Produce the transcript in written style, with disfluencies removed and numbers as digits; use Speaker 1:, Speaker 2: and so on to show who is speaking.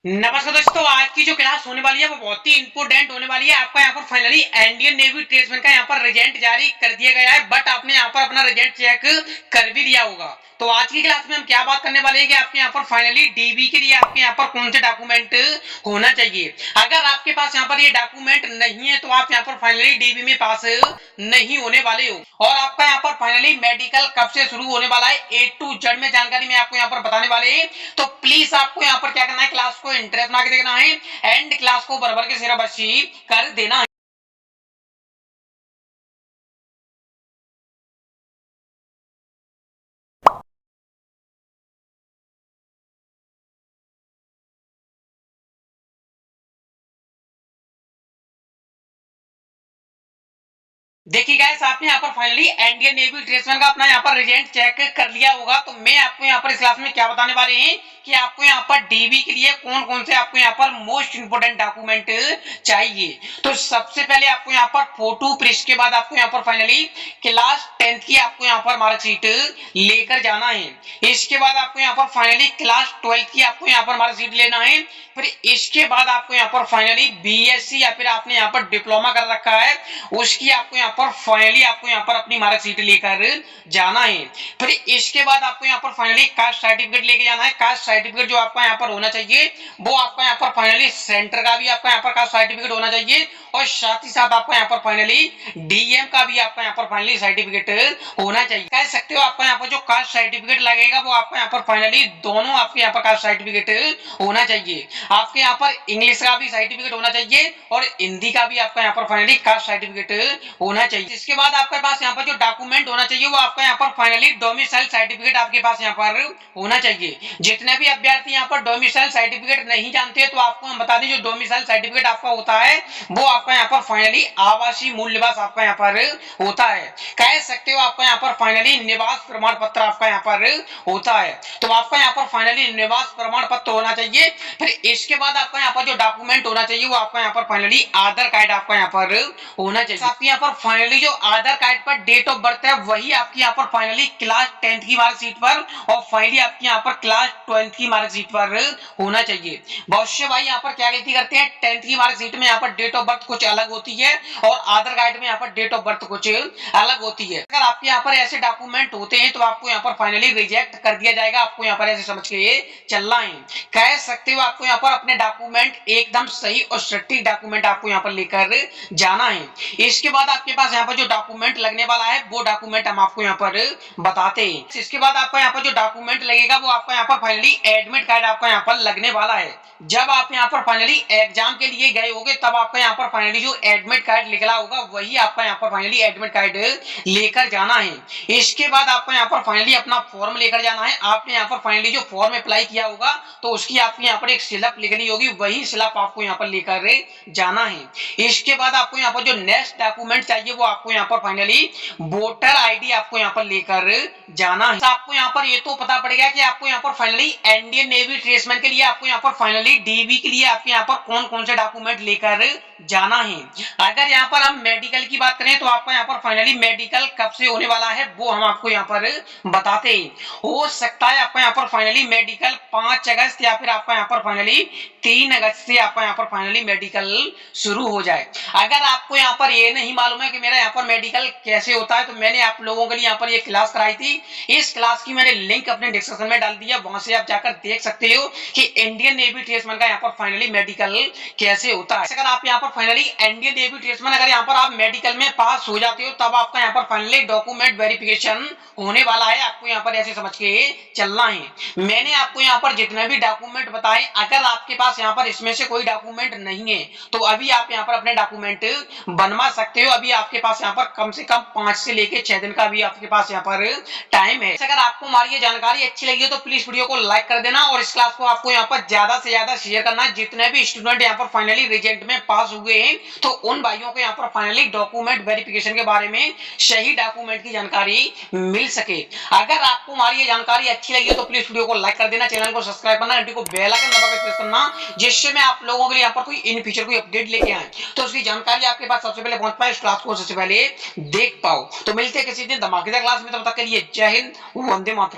Speaker 1: नमस्कार दोस्तों, आज की जो क्लास होने वाली है वो बहुत ही इंपोर्टेंट होने वाली है। आपका यहाँ पर फाइनली इंडियन नेवी ट्रेड्समैन का यहाँ पर रिजल्ट जारी कर दिया गया है, बट आपने यहाँ पर अपना रिजल्ट चेक कर भी लिया होगा। तो आज की क्लास में हम क्या बात करने वाले हैं कि आपके यहाँ पर फाइनली डीबी के लिए आपके यहाँ पर कौन से डॉक्यूमेंट होना चाहिए। अगर आपके पास यहाँ पर ये डॉक्यूमेंट नहीं है तो आप यहाँ पर फाइनली डीबी में पास नहीं होने वाले हो। और आपका यहाँ पर फाइनली मेडिकल कब से शुरू होने वाला है, ए टू जेड में जानकारी मैं आपको यहाँ पर बताने वाले हैं। तो प्लीज आपको यहाँ पर क्या करना है, क्लास को इंटरेस्ट बना के देखना है एंड क्लास को बराबर के सिराबशी कर देना है। देखिए गाइस, आपने यहाँ पर फाइनली इंडियन नेवी ट्रेड्समैन का अपना यहाँ पर रिजल्ट चेक कर लिया होगा। तो मैं आपको यहाँ पर इस क्लास में क्या बताने वाले हैं कि आपको यहाँ पर डीबी के लिए कौन कौन से आपको यहाँ पर मोस्ट इंपोर्टेंट डॉक्यूमेंट चाहिए। तो सबसे पहले आपको यहाँ पर फोटो, फिर इसके बाद आपको यहाँ पर फाइनली क्लास 10th की आपको यहाँ पर मार्कशीट लेकर जाना है। इसके बाद आपको यहाँ पर फाइनली क्लास 12th की आपको यहाँ पर मार्कशीट लेना है। फिर इसके बाद आपको यहाँ पर फाइनली बीएससी या फिर आपने यहाँ पर डिप्लोमा कर रखा है उसकी आपको यहाँ पर फाइनली आपको यहाँ पर अपनी मार्कशीट लेकर जाना है। फिर इसके बाद आपको यहाँ पर फाइनली कास्ट सर्टिफिकेट लेके जाना है। कास्ट सर्टिफिकेट जो आपका यहाँ पर होना चाहिए वो आपका यहाँ पर फाइनली सेंटर का भी आपका यहाँ पर कास्ट सर्टिफिकेट होना चाहिए और साथ ही साथ आपका यहाँ पर फाइनली डीएम का भी आपका यहाँ पर फाइनली सर्टिफिकेट होना चाहिए। कह सकते हो आपका यहाँ पर जो कास्ट सर्टिफिकेट लगेगा वो आपका यहाँ पर फाइनली दोनों आपके यहाँ पर कास्ट सर्टिफिकेट होना चाहिए। आपके यहाँ पर इंग्लिश का भी सर्टिफिकेट होना चाहिए और हिंदी का भी आपका यहाँ पर फाइनली कास्ट सर्टिफिकेट होना चाहिए। इसके बाद आपके पास यहाँ पर जो डॉक्यूमेंट होना चाहिए वो आपका यहाँ पर फाइनली डोमिसाइल सर्टिफिकेट आपके पास यहाँ पर होना चाहिए। जितने भी अभ्यर्थी यहाँ पर डोमिसाइल सर्टिफिकेट नहीं जानते तो आपको हम बता दें, जो डोमिसाइल सर्टिफिकेट आपका होता है वो आपका यहाँ पर फाइनली आवासीय मूल निवास आपका यहाँ पर होता है। कह सकते हो आपका यहाँ पर फाइनली निवास प्रमाण पत्र आपका यहाँ पर होता है। तो आपका यहाँ पर फाइनली निवास प्रमाण पत्र होना चाहिए। फिर इसके बाद आपका यहाँ पर जो डॉक्यूमेंट होना चाहिए वो आपका यहाँ पर फाइनली आधार कार्ड आपका यहाँ पर होना चाहिए। आपके यहाँ पर फाइनली जो आधार कार्ड पर डेट ऑफ बर्थ है वही आपकी यहाँ पर फाइनली क्लास 10th की मार्कशीट पर और फाइनली आपकी यहाँ पर क्लास 12th की मार्कशीट पर होना चाहिए। बहुत से भाई यहाँ पर क्या गलती करते हैं, 10th की मार्कशीट में यहाँ पर डेट ऑफ बर्थ कुछ अलग होती है और आधार कार्ड में यहाँ पर डेट ऑफ बर्थ कुछ अलग होती है। अगर आपके यहाँ पर ऐसे डॉक्यूमेंट होते हैं तो आपको यहाँ पर फाइनली रिजेक्ट कर दिया जाएगा। आपको यहाँ पर ऐसे समझ के चलना है। कह सकते हो आपको यहाँ पर अपने डॉक्यूमेंट एकदम सही और सटीक डॉक्यूमेंट आपको यहाँ पर लेकर जाना है। इसके बाद आपके पास यहाँ पर जो डॉक्यूमेंट लगने वाला है वो डॉक्यूमेंट हम आपको यहाँ पर बताते हैं। इसके बाद आपका यहाँ पर जो डॉक्यूमेंट लगेगा वो आपका यहाँ पर फाइनली एडमिट कार्ड आपका यहाँ पर लगने वाला है। जब आप यहाँ पर फाइनली एग्जाम के लिए गए होगे तब आपका यहाँ पर फाइनली जो एडमिट कार्ड निकला होगा वही आपका यहाँ पर फाइनली एडमिट कार्ड लेकर जाना है। इसके बाद आपको यहाँ पर फाइनली अपना फॉर्म लेकर जाना है। आपने यहाँ पर फाइनली जो फॉर्म अप्लाई किया होगा तो उसकी आपको यहाँ पर एक स्लिप लिखनी होगी, वही स्लिप आपको यहाँ पर लेकर जाना है। इसके बाद आपको यहाँ पर जो नेक्स्ट डॉक्यूमेंट चाहिए वो आपको यहाँ पर फाइनली वोटर आईडी आपको यहाँ पर लेकर जाना है। आपको यहाँ पर ये तो पता पड़ गया कि आपको यहाँ पर फाइनली इंडियन नेवी ट्रेड्समैन के लिए आपको यहाँ पर फाइनली डीबी के लिए आपके यहाँ पर कौन कौन से डॉक्यूमेंट लेकर जाना है। अगर यहाँ पर हम मेडिकल की बात करें तो आपका यहाँ पर फाइनली मेडिकल कब से होने वाला है वो हम आपको यहाँ पर बताते हैं। हो सकता है आपका यहाँ पर फाइनली मेडिकल 5 अगस्त या फिर आपका यहाँ पर फाइनली 3 अगस्त से आपका यहाँ पर फाइनली मेडिकल शुरू हो जाए। अगर आपको यहाँ पर ये नहीं मालूम है कि मेरा यहाँ पर मेडिकल कैसे होता है तो मैंने आप लोगों के लिए यहाँ पर ये क्लास कराई थी। इस क्लास की मैंने लिंक अपने डिस्क्रिप्शन में डाल दिया, वहां से आप जाकर देख सकते हो कि इंडियन नेवी ट्रेड्समैन का यहाँ पर फाइनली मेडिकल कैसे होता है। अगर आप यहाँ पर फाइनली इंडियन नेवी ट्रेड्समैन अगर यहाँ पर आप मेडिकल में पास हो जाते हो तब आपका यहाँ पर फाइनली डॉक्यूमेंट वेरिफिकेशन होने वाला है। आपको यहाँ पर ऐसे समझ के चलना है। मैंने आपको यहाँ पर जितने भी डॉक्यूमेंट बताए, अगर आपके पास यहाँ पर इसमें से कोई डॉक्यूमेंट नहीं है तो अभी आप यहाँ पर अपने डॉक्यूमेंट बनवा सकते हो। अभी आपके पास यहाँ पर कम से कम 5 से लेके 6 दिन का भी आपके पास यहाँ पर टाइम है। अगर आपको हमारी ये जानकारी अच्छी लगी तो प्लीज वीडियो को लाइक कर देना और इस क्लास को आपको यहाँ पर ज्यादा से ज्यादा शेयर करना। जितने भी स्टूडेंट यहाँ पर फाइनली रिजल्ट में पास हुए हैं तो उन भाइयों को यहाँ पर फाइनली डॉक्यूमेंट वेरिफिकेशन के बारे में सही डॉक्यूमेंट की जानकारी मिल सके। अगर आपको हमारी ये जानकारी अच्छी लगी तो प्लीज वीडियो को लाइक कर देना, चैनल को सब्सक्राइब करना, घंटी को बेल आइकन दबाकर प्रेस करना, जिससे मैं आप लोगों के लिए यहाँ पर कोई इन फ्यूचर कोई अपडेट लेके आए तो उसकी जानकारी आपके पास सबसे पहले पहुंच पाए, इस क्लास को सबसे पहले देख पाओ। तो मिलते हैं किसी दिन धमाकेदार क्लास में, तब तक के लिए जय हिंद, वंदे मातरम।